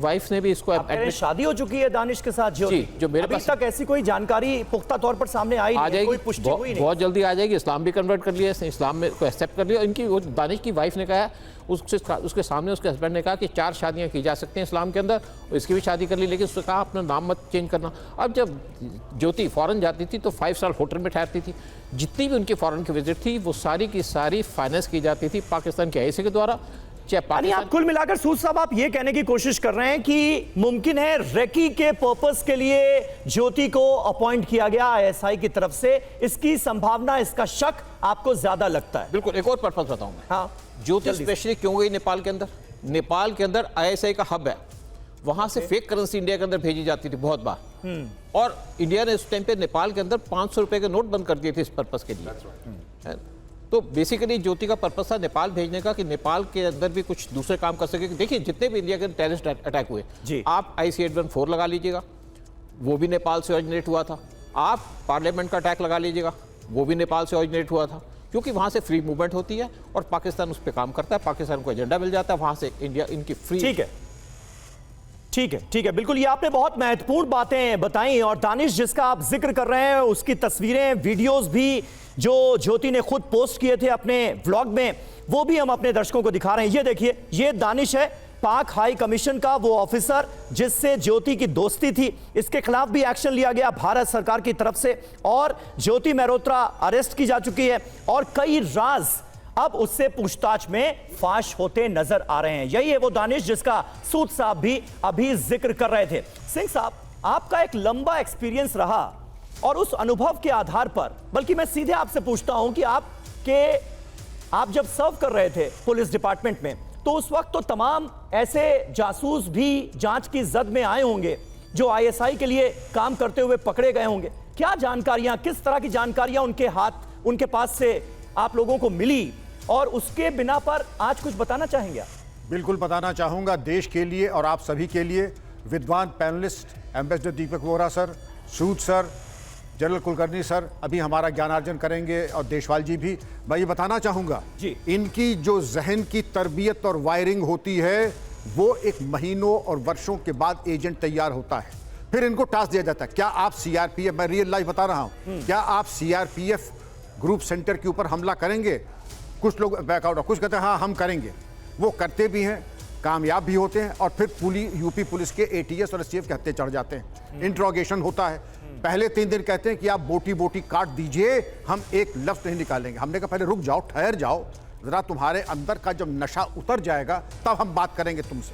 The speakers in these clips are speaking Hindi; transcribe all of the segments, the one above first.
वाइफ ने भी इसको शादी हो चुकी है दानिश के साथ ज्योति, जो मेरे पास तक ऐसी कोई जानकारी पुख्ता तौर पर सामने आई नहीं, कोई पुष्टि हुई नहीं। बहुत जल्दी आ जाएगी। इस्लाम भी कन्वर्ट कर लिया, इस्लाम में को एक्सेप्ट कर लिया। इनकी वो दानिश की वाइफ ने कहा, उसके सामने उसके हस्बैंड ने कहा कि 4 शादियां की जा सकती हैं इस्लाम के अंदर, इसकी भी शादी कर ली, लेकिन उसने कहा अपना नाम मत चेंज करना। अब जब ज्योति फॉरेन जाती थी तो 5 स्टार होटल में ठहरती थी। जितनी भी उनकी फॉरेन की विजिट थी वो सारी की सारी फाइनेंस की जाती थी पाकिस्तान के आईसी के द्वारा। आप कुल मिलाकर सूद साहब आप ये कहने की कोशिश कर रहे हैं कि मुमकिन है रेकी के पर्पस के लिए ज्योति को अपॉइंट किया गया आईएसआई की तरफ से, इसकी संभावना, इसका शक आपको ज्यादा लगता है? बिल्कुल। एक और पर्पस बताऊं मैं। हाँ, ज्योति स्पेशली क्यों गई नेपाल के अंदर? नेपाल के अंदर आईएसआई का हब है, वहां से फेक करेंसी इंडिया के अंदर भेजी जाती थी बहुत बार, और इंडिया ने उस टाइम पे नेपाल के अंदर 500 रुपए के नोट बंद कर दिए थे इस पर्पस के लिए। तो बेसिकली ज्योति का पर्पस था नेपाल भेजने का, कि नेपाल के अंदर भी कुछ दूसरे काम कर सके। देखिए जितने भी इंडिया के टेररिस्ट अटैक हुए, आप IC-814 लगा लीजिएगा, वो भी नेपाल से ओरिजिनेट हुआ था। आप पार्लियामेंट का अटैक लगा लीजिएगा, वो भी नेपाल से ओरिजिनेट हुआ था, क्योंकि वहां से फ्री मूवमेंट होती है और पाकिस्तान उस पर काम करता है, पाकिस्तान को एजेंडा मिल जाता है, वहां से इंडिया इनकी फ्री। ठीक है, बिल्कुल। ये आपने बहुत महत्वपूर्ण बातें बताई, और दानिश जिसका आप जिक्र कर रहे हैं उसकी तस्वीरें, वीडियोस भी जो ज्योति ने खुद पोस्ट किए थे अपने व्लॉग में, वो भी हम अपने दर्शकों को दिखा रहे हैं। ये देखिए, ये दानिश है, पाक हाई कमीशन का वो ऑफिसर जिससे ज्योति की दोस्ती थी। इसके खिलाफ भी एक्शन लिया गया भारत सरकार की तरफ से, और ज्योति मेहरोत्रा अरेस्ट की जा चुकी है, और कई राज अब उससे पूछताछ में फाश होते नजर आ रहे हैं। यही है वो दानिश जिसका सूद साहब भी अभी जिक्र कर रहे थे। सिंह साहब, आपका एक लंबा एक्सपीरियंस रहा, और उस अनुभव के आधार पर, बल्कि मैं सीधे आपसे पूछता हूं कि आप जब सर्व कर रहे थे पुलिस डिपार्टमेंट में, तो उस वक्त तो तमाम ऐसे जासूस भी जांच की जद में आए होंगे जो आईएसआई के लिए काम करते हुए पकड़े गए होंगे। क्या जानकारियां, किस तरह की जानकारियां उनके पास से आप लोगों को मिली, और उसके बिना पर आज कुछ बताना चाहेंगे आप? बिल्कुल बताना चाहूँगा, देश के लिए और आप सभी के लिए। विद्वान पैनलिस्ट एम्बेसडर दीपक वोरा सर, सूद सर, जनरल कुलकर्णी सर अभी हमारा ज्ञानार्जन करेंगे, और देशवाल जी भी। मैं ये बताना चाहूँगा, इनकी जो जहन की तरबियत और वायरिंग होती है, वो एक महीनों और वर्षों के बाद एजेंट तैयार होता है। फिर इनको टास्क दिया जाता है, क्या आप CRPF, मैं रियल लाइफ बता रहा हूँ, क्या आप CRPF ग्रुप सेंटर के ऊपर हमला करेंगे? कुछ लोग बैकआउट, कुछ कहते हैं हाँ हम करेंगे, वो करते भी हैं, कामयाब भी होते हैं, और फिर यूपी पुलिस के ATS और STF के हत्थे चढ़ जाते हैं। इंट्रोगेशन होता है, पहले 3 दिन कहते हैं कि आप बोटी बोटी काट दीजिए, हम एक लफ्ज नहीं निकालेंगे। हमने कहा पहले रुक जाओ, ठहर जाओ जरा, तुम्हारे अंदर का जब नशा उतर जाएगा तब हम बात करेंगे तुमसे।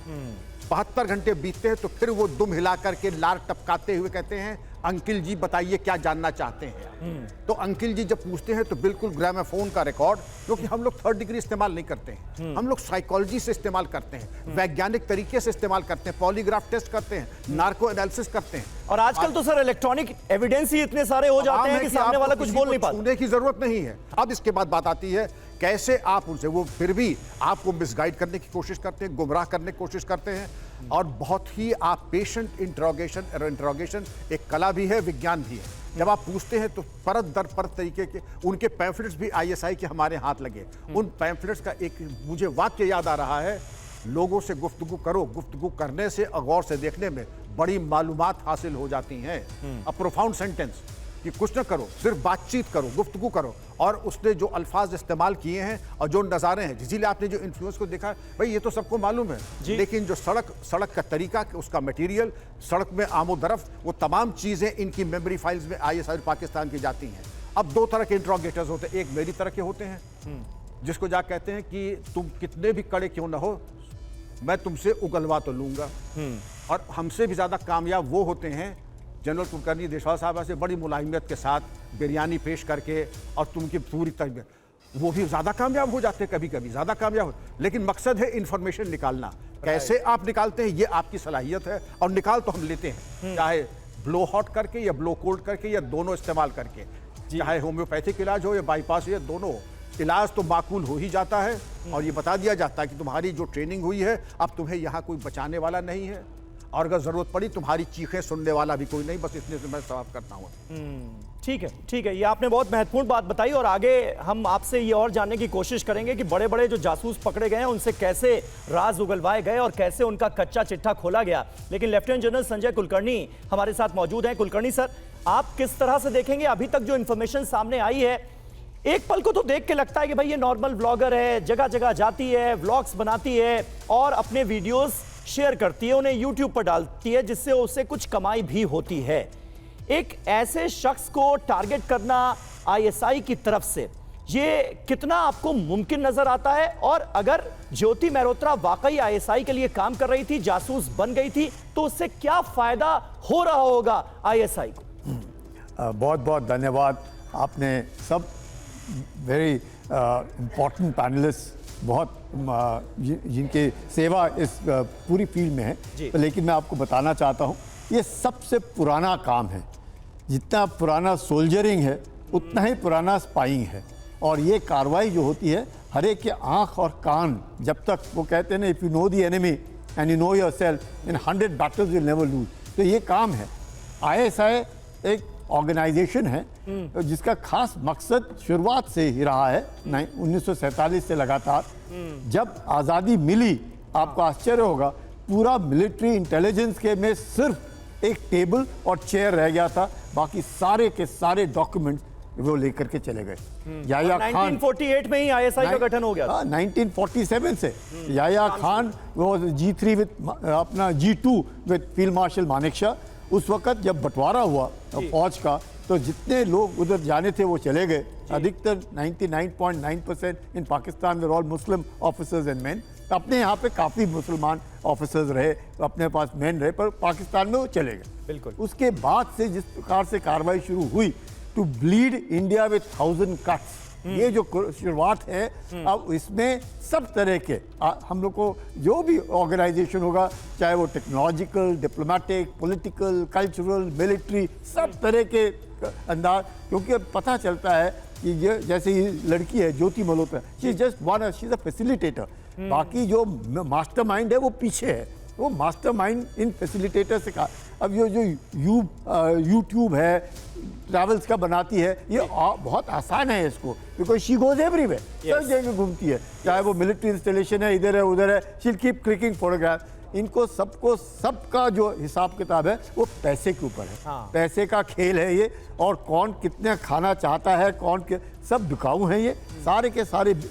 72 घंटे बीतते हैं तो फिर वो दुम हिला करके लार टपकाते हुए कहते हैं अंकिल जी बताइए क्या जानना चाहते हैं। तो अंकिल जी जब पूछते हैं तो बिल्कुल ग्रामोफोन का रिकॉर्ड, क्योंकि हम लोग 3rd डिग्री इस्तेमाल नहीं करते हैं, हम लोग साइकोलॉजी से इस्तेमाल करते हैं, वैज्ञानिक तरीके से इस्तेमाल करते हैं, पॉलीग्राफ टेस्ट करते हैं, नार्को एनालिसिस करते हैं। और आजकल तो सर इलेक्ट्रॉनिक एविडेंस ही इतने सारे हो जाते हैं कि सामने वाला कुछ बोल नहीं पाता, छूने की जरूरत नहीं है। अब इसके बाद बात आती है कैसे आप उनसे, वो फिर भी आपको मिसगाइड करने की कोशिश करते हैं, गुमराह करने की कोशिश करते हैं, और बहुत ही आप पेशेंट इंट्रोगेशन एक कला भी है, विज्ञान भी है। जब आप पूछते हैं तो परत दर परत तरीके के उनके पैम्फलेट्स भी ISI के हमारे हाथ लगे। उन पैम्फलेट्स का एक मुझे वाक्य याद आ रहा है, लोगों से गुफ्तगू करो, गुफ्तगू करने से और गौर से देखने में बड़ी मालूमात हासिल हो जाती हैं। अ प्रोफाउंड सेंटेंस कि कुछ न करो, सिर्फ बातचीत करो, गुफ्तगू करो। और उसने जो अल्फाज इस्तेमाल किए हैं और जो नज़ारे हैं, इसीलिए आपने जो इन्फ्लुएंस को देखा, भाई ये तो सबको मालूम है, लेकिन जो सड़क का तरीका, उसका मटेरियल, सड़क में आमोदरफ, वो तमाम चीज़ें इनकी मेमोरी फाइल्स में ISI पाकिस्तान की जाती हैं। अब 2 तरह के इंट्रोगेटर्स होते हैं, एक मेरी तरह के होते हैं जिसको जा कहते हैं कि तुम कितने भी कड़े क्यों ना हो, मैं तुमसे उगलवा तो लूँगा। और हमसे भी ज़्यादा कामयाब वो होते हैं जनरल कुलकर्णी देशवाल साहब ऐसे बड़ी मुलायमियत के साथ बिरयानी पेश करके, और तुमकी पूरी तरह वो भी ज़्यादा कामयाब हो जाते हैं, कभी कभी ज़्यादा कामयाब हो। लेकिन मकसद है इन्फॉर्मेशन निकालना। कैसे आप निकालते हैं ये आपकी सलाहियत है, और निकाल तो हम लेते हैं, चाहे ब्लो हॉट करके या ब्लो कोल्ड करके या दोनों इस्तेमाल करके, चाहे होम्योपैथिक इलाज हो या बाईपास हो, या दोनों इलाज तो माकूल हो ही जाता है। और ये बता दिया जाता है कि तुम्हारी जो ट्रेनिंग हुई है अब तुम्हें यहाँ कोई बचाने वाला नहीं है, और अगर जरूरत पड़ी तुम्हारी चीखें सुनने वाला भी कोई नहीं, बस इतने से मैं समाप्त करता हूँ। ठीक है, ये आपने बहुत महत्वपूर्ण बात बताई और आगे हम आपसे ये और जानने की कोशिश करेंगे कि बड़े बड़े जो जासूस पकड़े गए हैं उनसे कैसे राज उगलवाए गए और कैसे उनका कच्चा चिट्ठा खोला गया। लेकिन लेफ्टिनेंट जनरल संजय कुलकर्णी हमारे साथ मौजूद हैं। कुलकर्णी सर, आप किस तरह से देखेंगे अभी तक जो इंफॉर्मेशन सामने आई है? एक पल को तो देख के लगता है कि भाई ये नॉर्मल व्लॉगर है, जगह जगह जाती है, व्लॉग्स बनाती है और अपने वीडियोस शेयर करती है, उन्हें यूट्यूब पर डालती है, जिससे उससे कुछ कमाई भी होती है। एक ऐसे शख्स को टारगेट करना आईएसआई की तरफ से ये कितना आपको मुमकिन नजर आता है? और अगर ज्योति मेहरोत्रा वाकई आईएसआई के लिए काम कर रही थी, जासूस बन गई थी, तो उससे क्या फायदा हो रहा होगा आईएसआई को? बहुत बहुत धन्यवाद। आपने सब वेरी इम्पोर्टेंट पैनलिस्ट, बहुत जिनके सेवा इस पूरी फील्ड में है, लेकिन मैं आपको बताना चाहता हूँ ये सबसे पुराना काम है। जितना पुराना सोल्जरिंग है उतना ही पुराना स्पाइंग है। और ये कार्रवाई जो होती है, हर एक के आँख और कान, जब तक वो कहते हैं ना, if you know the enemy and you know yourself in 100 battles will never lose, तो ये काम है। आईएसआई एक ऑर्गेनाइजेशन है जिसका खास मकसद शुरुआत से ही रहा है 1947 से लगातार। जब आज़ादी मिली, आपको आश्चर्य होगा, पूरा मिलिट्री इंटेलिजेंस के में सिर्फ एक टेबल और चेयर रह गया था, बाकी सारे के सारे डॉक्यूमेंट्स वो लेकर के चले गए। याया खान 1948 में ही आईएसआई का गठन हो गया था। 1947 से याया खान वो G3 विद अपना G2 with field marshal Manekshaw. उस वक्त जब बंटवारा हुआ फौज का, तो जितने लोग उधर जाने थे वो चले गए। अधिकतर 99.9% इन पाकिस्तान में all Muslim officers and man. अपने यहाँ पे काफ़ी मुसलमान ऑफिसर्स रहे, अपने पास मैन रहे, पर पाकिस्तान में वो चले गए। बिल्कुल। उसके बाद से जिस प्रकार से कार्रवाई शुरू हुई to bleed India with 1000 cuts, ये जो शुरुआत है, अब इसमें सब तरह के हम लोग को जो भी ऑर्गेनाइजेशन होगा, चाहे वो technological, diplomatic, political, cultural, military, सब तरह के अंदाज, क्योंकि पता चलता है कि ये जैसे ये लड़की है Jyoti Malhotra, she is just one, she is a facilitator. बाकी जो मास्टरमाइंड है वो पीछे है, वो मास्टरमाइंड इन फैसिलिटेटर से कहा। अब ये जो यूट्यूब है, ट्रैवल्स का बनाती है, ये बहुत आसान है इसको, बिकॉज शी गोज एवरीवेयर, सब जगह घूमती है, चाहे वो मिलिट्री इंस्टॉलेशन है, इधर है उधर है, शी कीप क्लिकिंग फोटोग्राफ। इनको सबको सबका जो हिसाब किताब है वो पैसे के ऊपर है। पैसे का खेल है ये, और कौन कितना खाना चाहता है, कौन सब बिकाऊ हैं ये सारे के सारे।